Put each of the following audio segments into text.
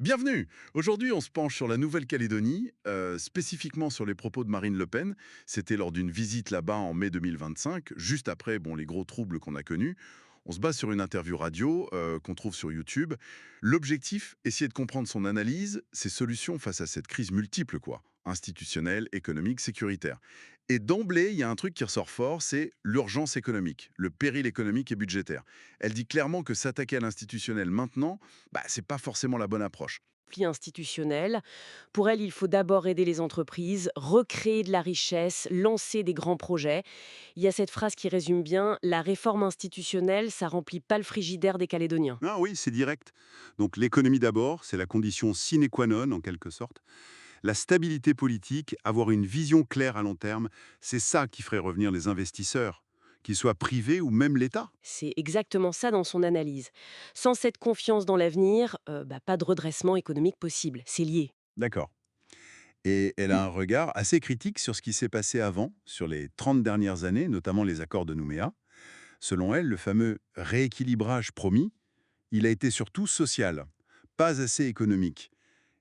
Bienvenue. Aujourd'hui, on se penche sur la Nouvelle-Calédonie, spécifiquement sur les propos de Marine Le Pen. C'était lors d'une visite là-bas en mai 2025, juste après les gros troubles qu'on a connus. On se base sur une interview radio qu'on trouve sur YouTube. L'objectif, essayer de comprendre son analyse, ses solutions face à cette crise multiple, quoi, institutionnelle, économique, sécuritaire. Et d'emblée, il y a un truc qui ressort fort, c'est l'urgence économique, le péril économique et budgétaire. Elle dit clairement que s'attaquer à l'institutionnel maintenant, c'est pas forcément la bonne approche. Conflit institutionnel. Pour elle, il faut d'abord aider les entreprises, recréer de la richesse, lancer des grands projets. Il y a cette phrase qui résume bien: la réforme institutionnelle, ça remplit pas le frigidaire des Calédoniens. Ah oui, c'est direct. Donc l'économie d'abord, c'est la condition sine qua non en quelque sorte. La stabilité politique, avoir une vision claire à long terme, c'est ça qui ferait revenir les investisseurs, qu'ils soient privés ou même l'État. C'est exactement ça dans son analyse. Sans cette confiance dans l'avenir, pas de redressement économique possible. C'est lié. D'accord. Et elle a un regard assez critique sur ce qui s'est passé avant, sur les 30 dernières années, notamment les accords de Nouméa. Selon elle, le fameux rééquilibrage promis, il a été surtout social, pas assez économique.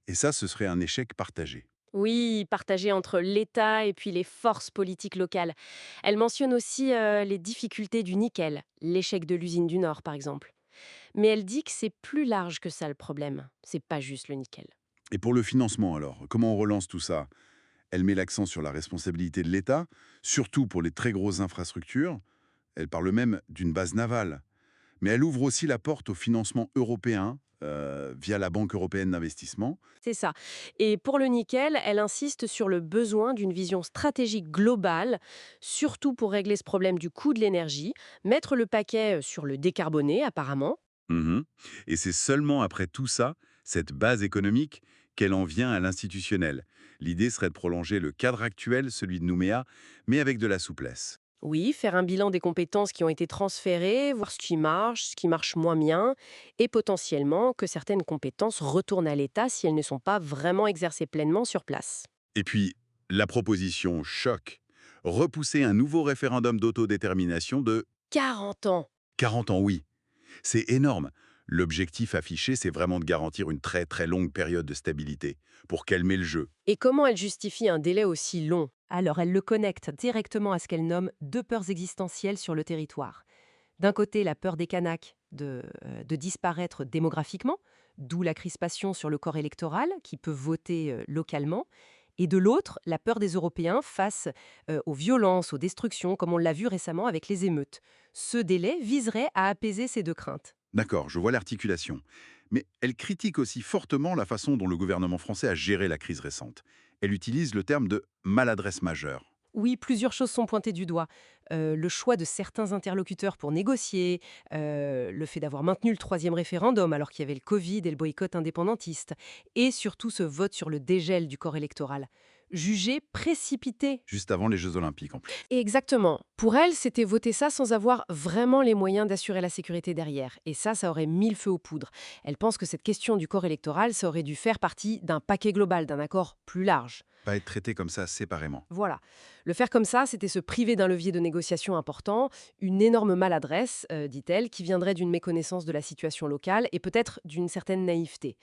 Et ça, ce serait un échec partagé. Oui, partagé entre l'État et puis les forces politiques locales. Elle mentionne aussi les difficultés du nickel, l'échec de l'usine du Nord par exemple. Mais elle dit que c'est plus large que ça le problème. C'est pas juste le nickel. Et pour le financement alors, comment on relance tout ça? Elle met l'accent sur la responsabilité de l'État, surtout pour les très grosses infrastructures. Elle parle même d'une base navale. Mais elle ouvre aussi la porte au financement européen via la Banque européenne d'investissement. C'est ça. Et pour le nickel, elle insiste sur le besoin d'une vision stratégique globale, surtout pour régler ce problème du coût de l'énergie, mettre le paquet sur le décarboné apparemment. Mhm. Et c'est seulement après tout ça, cette base économique, qu'elle en vient à l'institutionnel. L'idée serait de prolonger le cadre actuel, celui de Nouméa, mais avec de la souplesse. Oui, faire un bilan des compétences qui ont été transférées, voir ce qui marche moins bien, et potentiellement que certaines compétences retournent à l'État si elles ne sont pas vraiment exercées pleinement sur place. Et puis, la proposition choc, repousser un nouveau référendum d'autodétermination de 40 ans. 40 ans, oui. C'est énorme. L'objectif affiché, c'est vraiment de garantir une très très longue période de stabilité, pour calmer le jeu. Et comment elle justifie un délai aussi long? Alors elle le connecte directement à ce qu'elle nomme deux peurs existentielles sur le territoire. D'un côté, la peur des Kanaks de disparaître démographiquement, d'où la crispation sur le corps électoral qui peut voter localement. Et de l'autre, la peur des Européens face aux violences, aux destructions, comme on l'a vu récemment avec les émeutes. Ce délai viserait à apaiser ces deux craintes. D'accord, je vois l'articulation. Mais elle critique aussi fortement la façon dont le gouvernement français a géré la crise récente. Elle utilise le terme de maladresse majeure. Oui, plusieurs choses sont pointées du doigt. Le choix de certains interlocuteurs pour négocier, le fait d'avoir maintenu le troisième référendum alors qu'il y avait le Covid et le boycott indépendantiste, et surtout ce vote sur le dégel du corps électoral. Jugé précipité. Juste avant les Jeux Olympiques en plus. Et exactement. Pour elle, c'était voter ça sans avoir vraiment les moyens d'assurer la sécurité derrière. Et ça aurait mis le feu aux poudres. Elle pense que cette question du corps électoral, ça aurait dû faire partie d'un paquet global, d'un accord plus large. Pas être traité comme ça séparément. Voilà. Le faire comme ça, c'était se priver d'un levier de négociation important, une énorme maladresse, dit-elle, qui viendrait d'une méconnaissance de la situation locale et peut-être d'une certaine naïveté.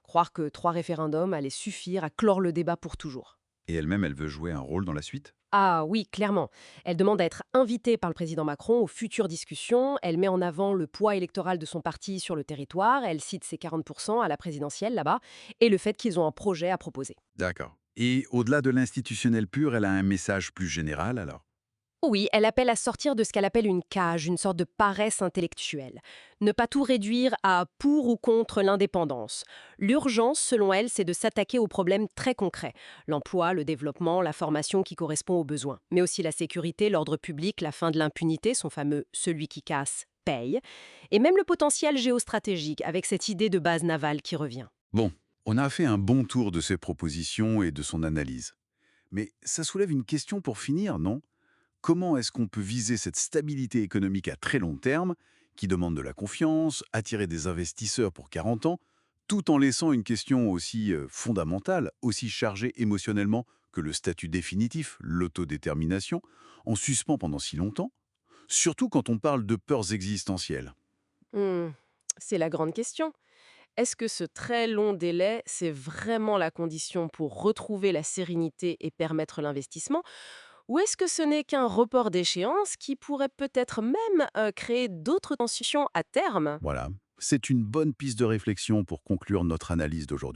Croire que 3 référendums allaient suffire à clore le débat pour toujours. Et elle-même, elle veut jouer un rôle dans la suite? Ah oui, clairement. Elle demande à être invitée par le président Macron aux futures discussions. Elle met en avant le poids électoral de son parti sur le territoire. Elle cite ses 40% à la présidentielle là-bas et le fait qu'ils ont un projet à proposer. D'accord. Et au-delà de l'institutionnel pur, elle a un message plus général alors? Oui, elle appelle à sortir de ce qu'elle appelle une cage, une sorte de paresse intellectuelle. Ne pas tout réduire à pour ou contre l'indépendance. L'urgence, selon elle, c'est de s'attaquer aux problèmes très concrets. L'emploi, le développement, la formation qui correspond aux besoins. Mais aussi la sécurité, l'ordre public, la fin de l'impunité, son fameux «celui qui casse paye». Et même le potentiel géostratégique, avec cette idée de base navale qui revient. Bon, on a fait un bon tour de ses propositions et de son analyse. Mais ça soulève une question pour finir, non? Comment est-ce qu'on peut viser cette stabilité économique à très long terme, qui demande de la confiance, attirer des investisseurs pour 40 ans, tout en laissant une question aussi fondamentale, aussi chargée émotionnellement que le statut définitif, l'autodétermination, en suspens pendant si longtemps? Surtout quand on parle de peurs existentielles. Hmm, c'est la grande question. Est-ce que ce très long délai, c'est vraiment la condition pour retrouver la sérénité et permettre l'investissement? Ou est-ce que ce n'est qu'un report d'échéance qui pourrait peut-être même créer d'autres tensions à terme? Voilà. C'est une bonne piste de réflexion pour conclure notre analyse d'aujourd'hui.